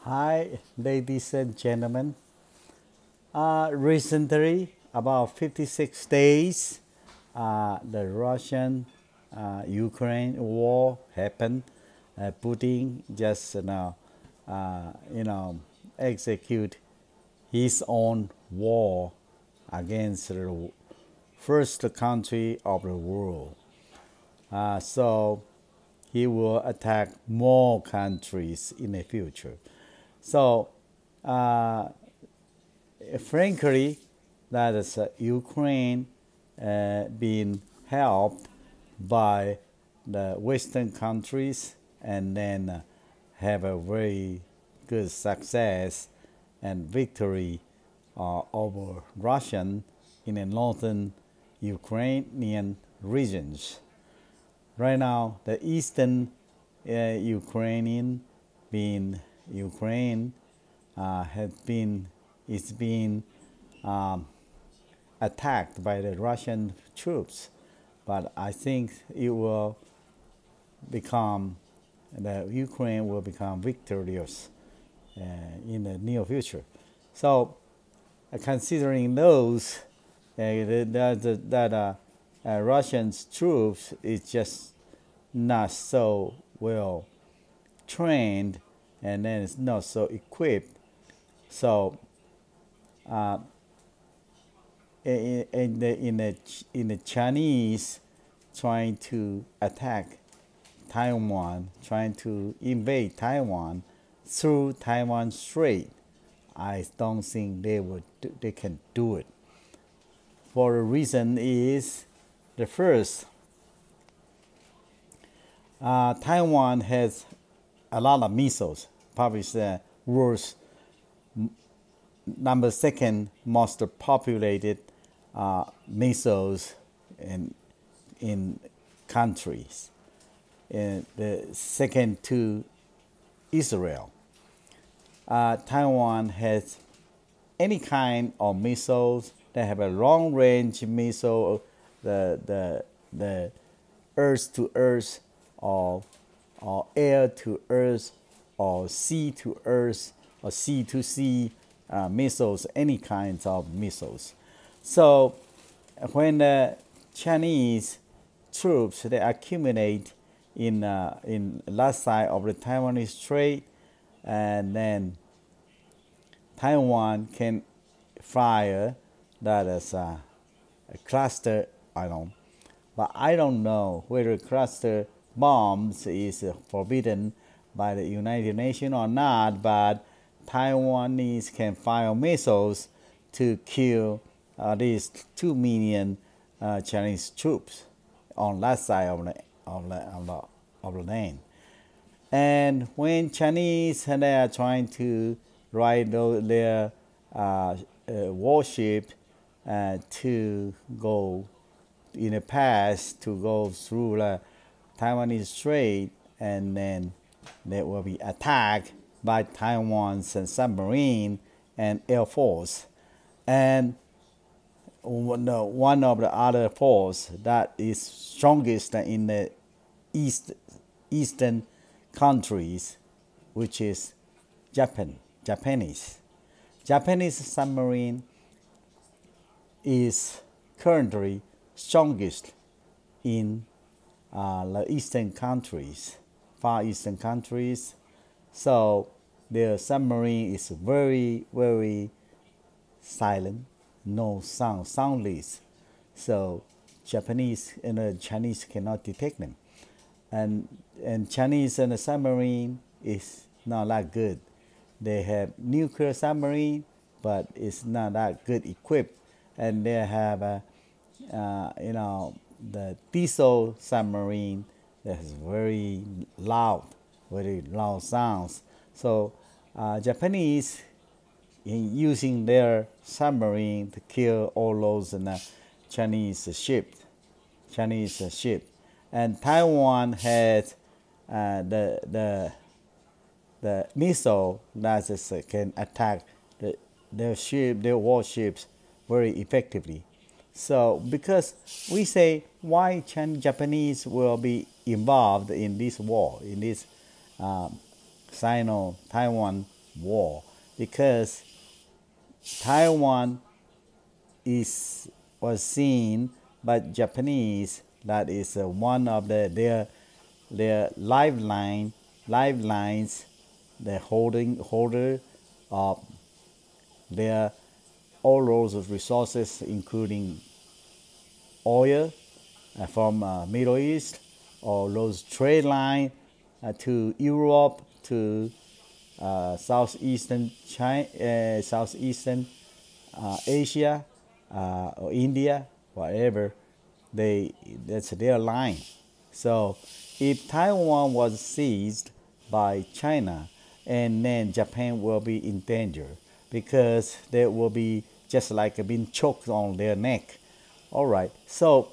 Hi, ladies and gentlemen. Recently, about 56 days, the Russian Ukraine war happened. Putin just you know, execute his own war against the first country of the world. So he will attack more countries in the future. So, frankly, that is Ukraine being helped by the Western countries and then have a very good success and victory over Russian in the northern Ukrainian regions. Right now, the eastern Ukrainian being Ukraine has been is being attacked by the Russian troops, but I think it will become the Ukraine will become victorious in the near future. So, considering those Russian troops is just not so well trained and then it's not so equipped. So in the Chinese trying to attack Taiwan, trying to invade Taiwan through Taiwan Strait, I don't think they can do it. For the reason is the first, Taiwan has a lot of missiles, probably the world's number second most populated missiles in countries, and the second to Israel. Taiwan has any kind of missiles that have a long range missile, the earth to earth or air to earth or sea to earth or sea to sea missiles, any kinds of missiles. So when the Chinese troops they accumulate in last side of the Taiwanese Strait, and then Taiwan can fire that is a cluster item, but I don't know whether cluster bombs is forbidden by the United Nations or not, but Taiwanese can fire missiles to kill at least 2 million Chinese troops on that side of the land. And when Chinese they are trying to ride their warship to go in the past to go through the Taiwanese Strait, and then they will be attacked by Taiwan's submarine and air force, and one of the other force that is strongest in the eastern countries, which is Japanese submarine is currently strongest in the eastern countries, far eastern countries. So their submarine is very, very silent, no sound, soundless. So Japanese and the Chinese cannot detect them. And Chinese and the submarine is not that good. They have nuclear submarine, but it's not that good equipped. And they have the diesel submarine that is very loud sounds. So Japanese in using their submarine to kill all those Chinese ships. And Taiwan has the missile that can attack their warships very effectively. So because we say why Japanese will be involved in this war, in this Sino-Taiwan war because Taiwan is was seen by Japanese that is one of their lifelines, the holder of their all those resources, including oil from Middle East, or those trade line to Europe, to southeastern Asia, or India, whatever. That's their line. So if Taiwan was seized by China, and then Japan will be in danger because they will be just like being choked on their neck. All right. So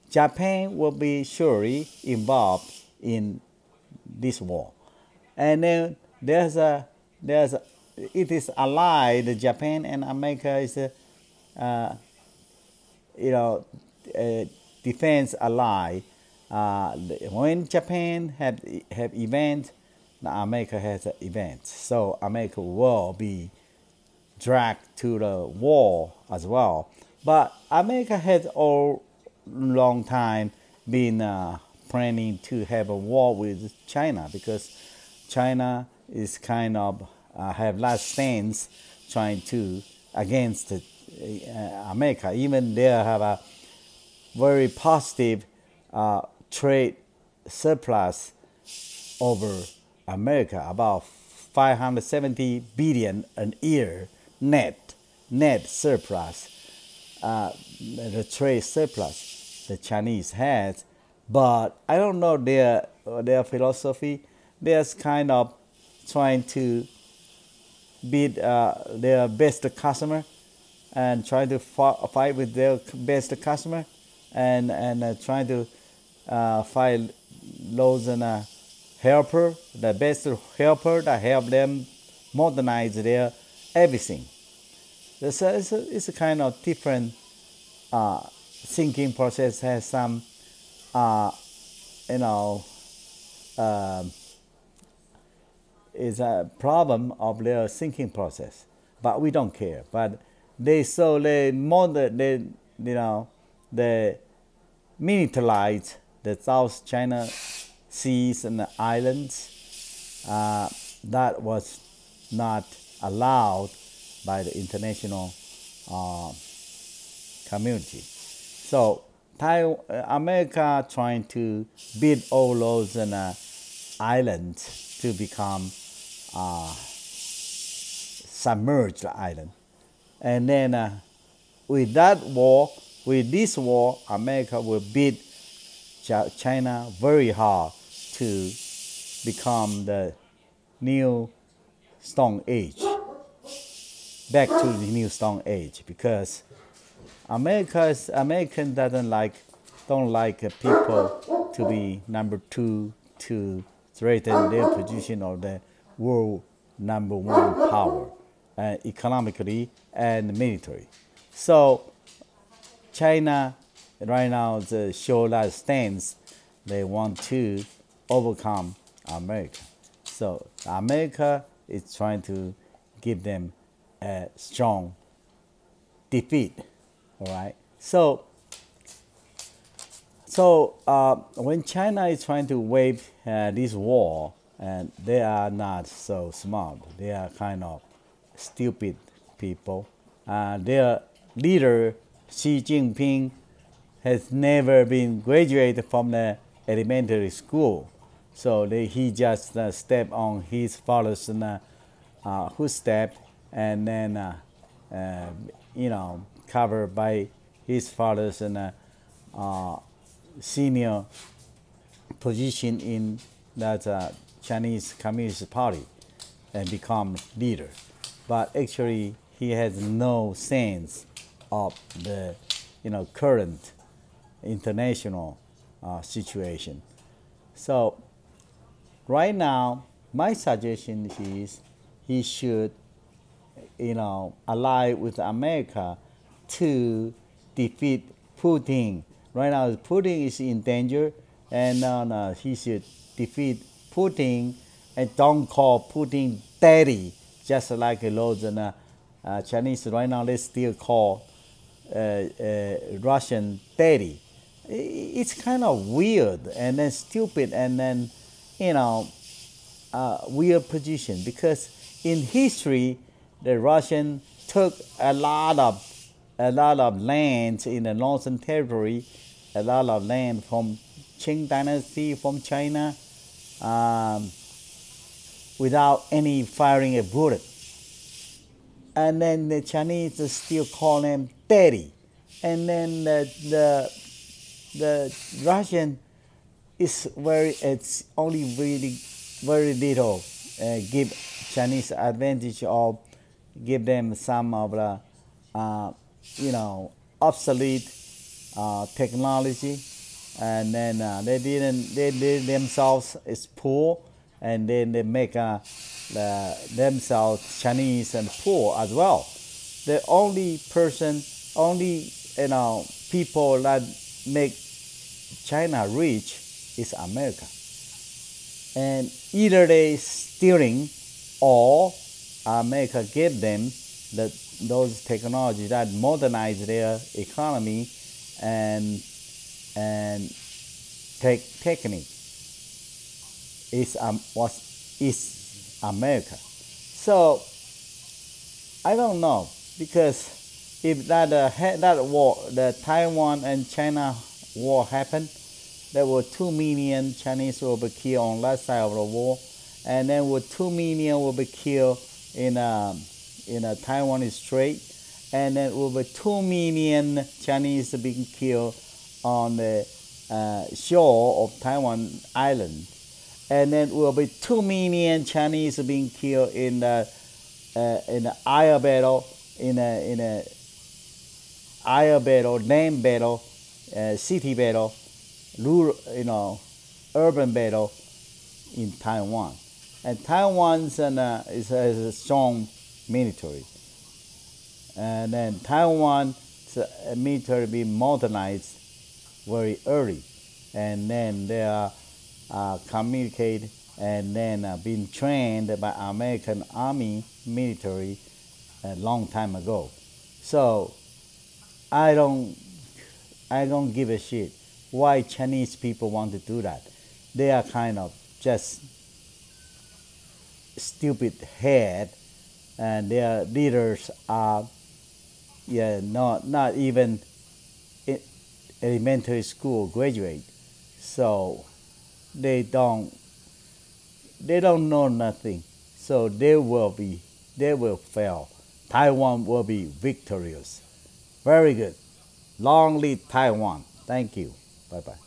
Japan will be surely involved in this war, and then it is allied. Japan and America is uh, you know defense ally. When Japan have event, America has an event. So America will be dragged to the war as well. But America has all long time been planning to have a war with China because China is kind of have last stance trying to against America. Even they have a very positive trade surplus over America, about 570 billion a year net surplus, the trade surplus the Chinese has. But I don't know their philosophy. They're kind of trying to beat their best customer and trying to fight with their best customer, and trying to find those helper, the best helper that help them modernize their everything. It's a kind of different thinking process. Has some, you know, is a problem of their thinking process. But we don't care. But they militarize the South China Seas and the islands. That was not allowed by the international community. So America trying to build all those islands to become submerged island, and then with this war, America will beat China very hard to become the new Stone Age, back to the new Stone Age, because American don't like people to be number two to threaten their position of the world number one power, economically and military. So China right now show that stance. They want to overcome America. So America is trying to give them a strong defeat. All right. So when China is trying to wage this war, and they are not so smart. They are kind of stupid people. Their leader Xi Jinping has never been graduated from the elementary school, so he just stepped on his father's footstep, and then covered by his father's senior position in that Chinese Communist Party, and become leader. But actually, he has no sense of the current international situation. So right now, my suggestion is he should ally with America to defeat Putin. Right now, Putin is in danger, and he should defeat Putin, and don't call Putin daddy, just like those Chinese right now, they still call Russian daddy. It's kind of weird and then stupid and then, you know, weird position because in history, the Russian took a lot of land in the northern territory, a lot of land from Qing dynasty from China, um, without any firing a bullet. And then the Chinese still call him daddy. And then the Russian is it's only really very little give Chinese advantage of give them some of the obsolete technology, and then they themselves is poor, and then they make themselves Chinese and poor as well. The only people that make China rich is America, and either they stealing or America give them those technology that modernize their economy and technique is America. So I don't know, because if that war, the Taiwan and China war happened, there were 2 million Chinese will be killed on that side of the war, and then 2 million will be killed in a Taiwan Strait, and then will be 2 million Chinese being killed on the shore of Taiwan Island, and then will be 2 million Chinese being killed in the air battle, in a air battle, land battle, city battle, urban battle in Taiwan. And Taiwan's is a strong military, and then Taiwan's military be modernized very early, and then they are communicate and then been trained by American Army military a long time ago. So I don't give a shit why Chinese people want to do that. They are kind of just stupid head, and their leaders are not even elementary school graduate, so they don't know nothing. So they will fail. Taiwan will be victorious. Very good. Long live Taiwan. Thank you. Bye bye.